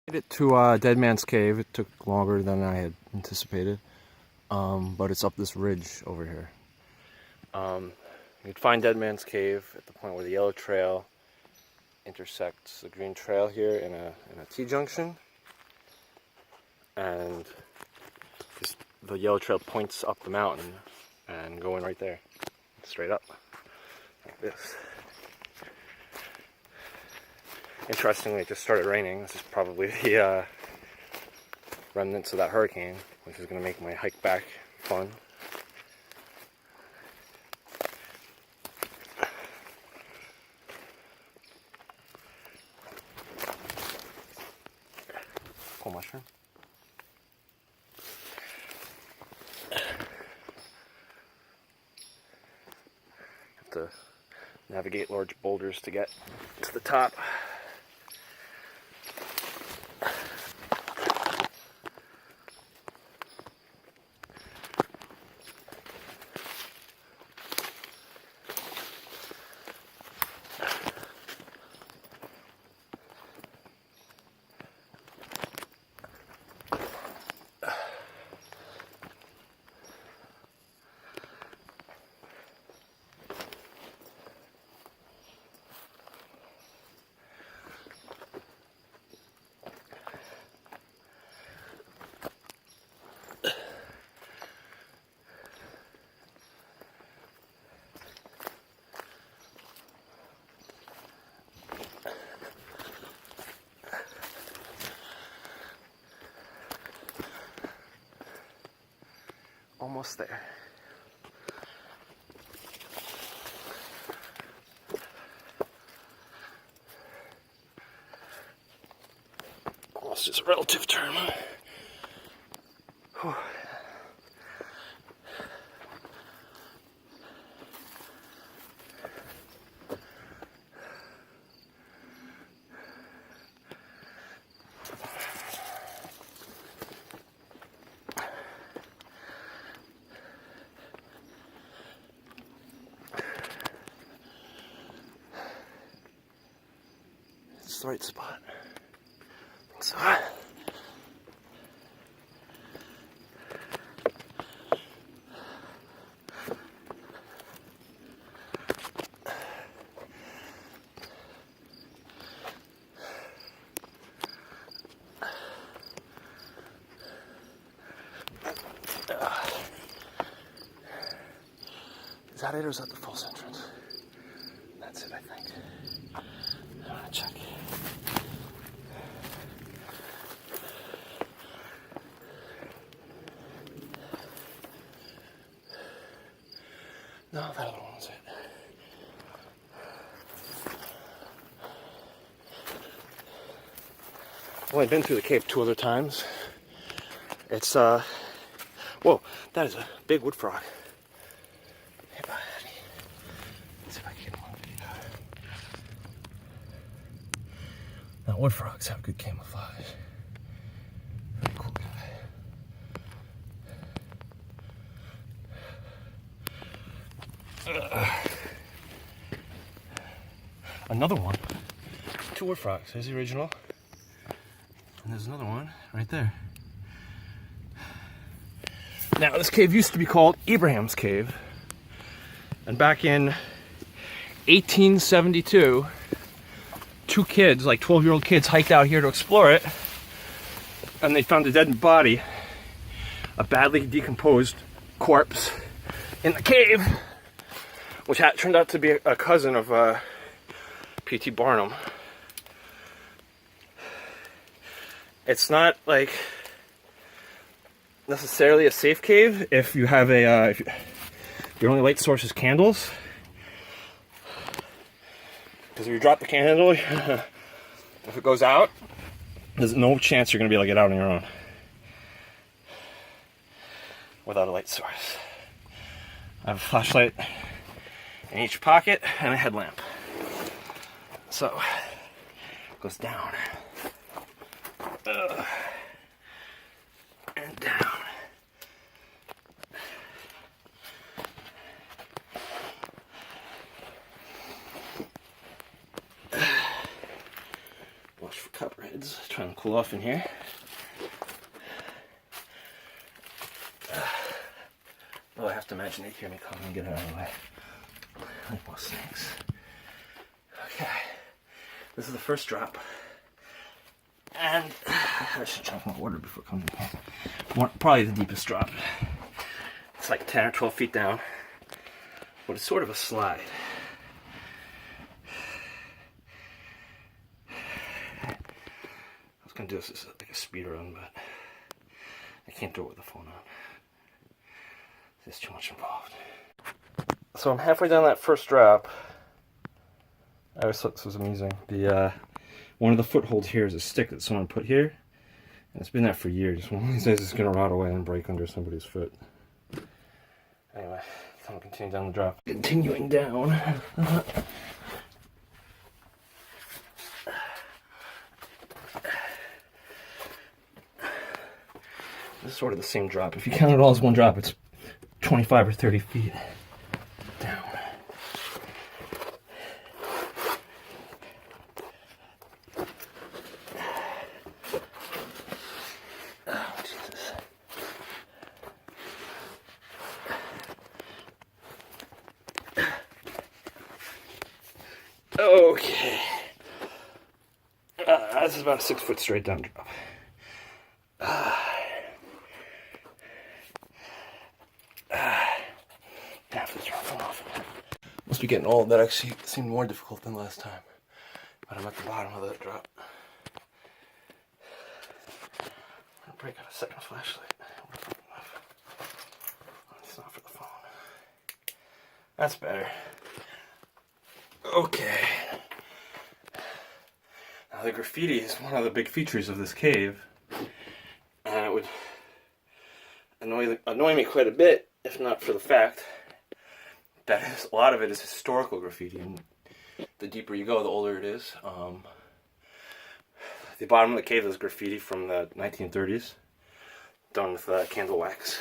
Made it to Dead Man's Cave. It took longer than I had anticipated, but it's up this ridge over here. You'd find Dead Man's Cave at the point where the yellow trail intersects the green trail here in a T-junction, and the yellow trail points up the mountain and going right there, straight up, like this. Interestingly, it just started raining. This is probably the remnants of that hurricane, which is going to make my hike back fun. Cool mushroom. Have to navigate large boulders to get to the top. Almost there. Almost is a relative term. Whew. It's the right spot. I think so. Is that it, or is that the false entrance? That's it, I think. I'm gonna check. No, that other one was it. I've only been through the cave 2 other times. It's, whoa, that is a big wood frog. Hey, buddy. Let's see if I can get one video. Now, wood frogs have good camouflage. Very cool guy. Another one. 2 wood frogs. There's the original. And there's another one right there. Now, this cave used to be called Abraham's Cave. And back in 1872, 2 kids, like 12-year-old kids, hiked out here to explore it. And they found a dead body, a badly decomposed corpse, in the cave, which turned out to be a cousin of P.T. Barnum. It's not like necessarily a safe cave if you have a if your only light source is candles, because if you drop the candle, if it goes out, there's no chance you're going to be able to get out on your own without a light source. I have a flashlight in each pocket and a headlamp, so it goes down and down. Watch for copperheads trying to cool off in here. Oh, I have to imagine they hear me coming and get out of the way. Like more snakes. Okay. This is the first drop. And I should drink my water before coming in. Probably the deepest drop. It's like 10 or 12 feet down. But it's sort of a slide. I was going to do this as like a speed run, but I can't do it with the phone on. There's too much involved. So I'm halfway down that first drop. I always thought this was amusing. One of the footholds here is a stick that someone put here. And it's been there for years. One of these days it's going to rot away and break under somebody's foot. Anyway, I'm going to continue down the drop. Continuing down. This is sort of the same drop. If you count it all as one drop, it's 25 or 30 feet down. Oh, Jesus. Okay. This is about a 6 foot straight down drop. Must be getting old. That actually seemed more difficult than last time. But I'm at the bottom of that drop. I'm gonna break out a second flashlight. It's not for the phone. That's better. Okay. Now the graffiti is one of the big features of this cave. And it would annoy me quite a bit, if not for the fact that a lot of it is historical graffiti, and the deeper you go, the older it is. The bottom of the cave is graffiti from the 1930s, done with candle wax.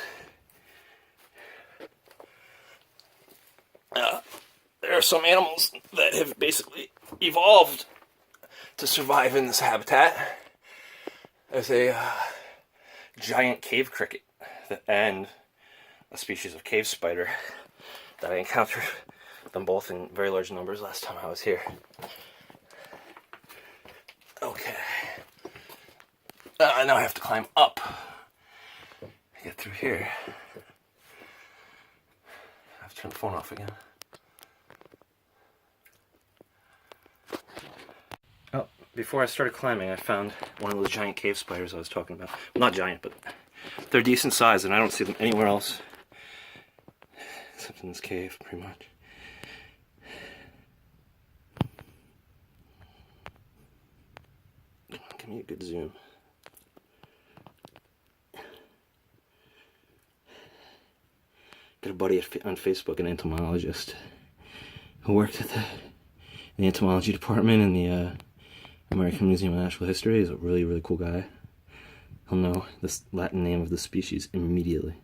There are some animals that have basically evolved to survive in this habitat. There's a giant cave cricket and a species of cave spider that I encountered them both in very large numbers last time I was here. Okay. Now I have to climb up to get through here. I have to turn the phone off again. Oh, before I started climbing, I found one of those giant cave spiders I was talking about. Well, not giant, but they're decent size, and I don't see them anywhere else. Except in this cave, pretty much. Give me a good zoom. Got a buddy on Facebook, an entomologist, who worked at the entomology department in the American Museum of Natural History. He's a really, really cool guy. He'll know the Latin name of the species immediately,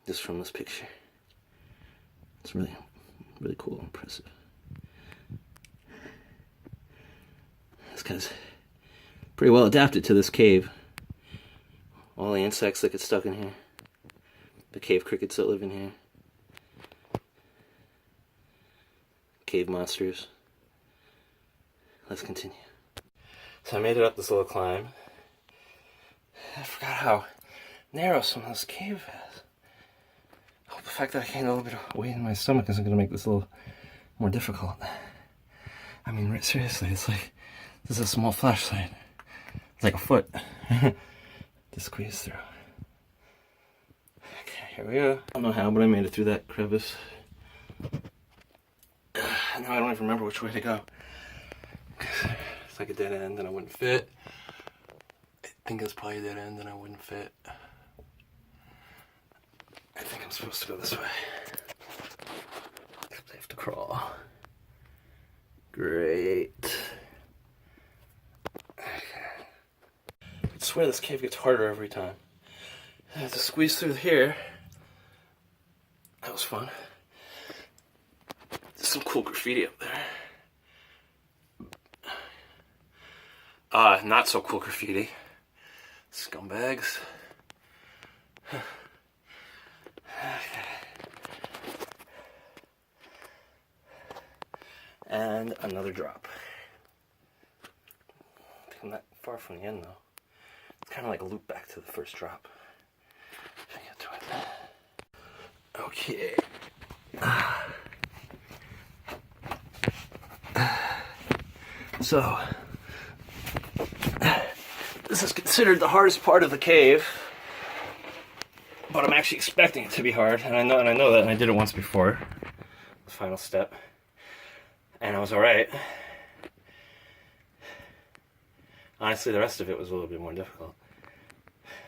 just from this picture. It's really, really cool and impressive. This guy's pretty well adapted to this cave. All the insects that get stuck in here. The cave crickets that live in here. Cave monsters. Let's continue. So I made it up this little climb. I forgot how narrow some of this cave is. I hope the fact that I gained a little bit of weight in my stomach isn't going to make this a little more difficult. I mean, seriously, it's like, this is a small flashlight. It's like a foot to squeeze through. Okay, here we go. I don't know how, but I made it through that crevice. Now I don't even remember which way to go. It's like a dead end and I wouldn't fit. I think it's probably a dead end and I wouldn't fit. I think I'm supposed to go this way. I have to crawl. Great. Okay. I swear this cave gets harder every time. I have to squeeze through here. That was fun. There's some cool graffiti up there. Not so cool graffiti. Scumbags. And another drop. I think I'm not far from the end though. It's kind of like a loop back to the first drop. If I get to it. Okay. So, this is considered the hardest part of the cave, but I'm actually expecting it to be hard, and I know that, and I did it once before. The final step, and I was all right. Honestly, the rest of it was a little bit more difficult,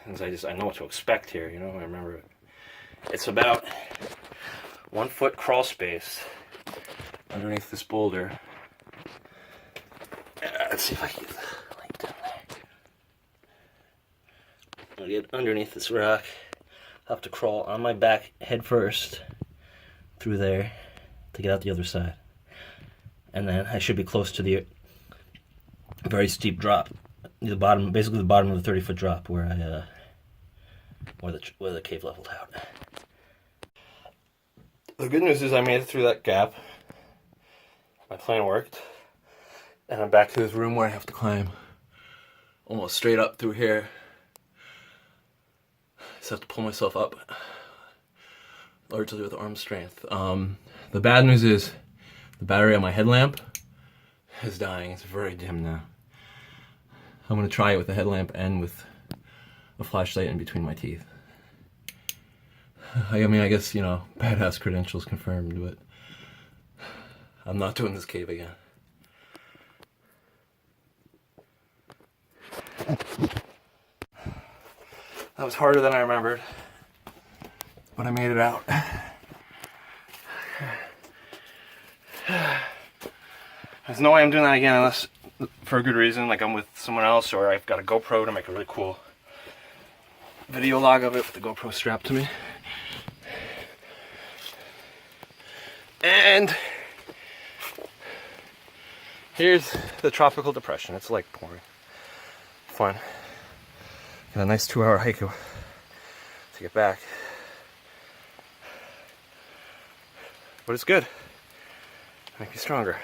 because I know what to expect here. You know, I remember it. It's about 1 foot crawl space underneath this boulder. Let's see if I can get the light down there. I'll get underneath this rock. I'll have to crawl on my back head first through there to get out the other side. And then I should be close to the very steep drop. The bottom, basically the bottom of the 30-foot drop where where the cave leveled out. The good news is I made it through that gap. My plan worked. And I'm back to this room where I have to climb almost straight up through here. Just have to pull myself up, largely with arm strength. The bad news is the battery on my headlamp is dying. It's very dim now. I'm going to try it with the headlamp and with a flashlight in between my teeth. I mean, I guess, you know, badass credentials confirmed, but I'm not doing this cave again. That was harder than I remembered, but I made it out. There's no way I'm doing that again unless for a good reason, like I'm with someone else or I've got a GoPro to make a really cool video log of it with the GoPro strapped to me. And here's the tropical depression. It's like pouring. Fun. Got a nice 2-hour hike to get back. But it's good. Make me stronger.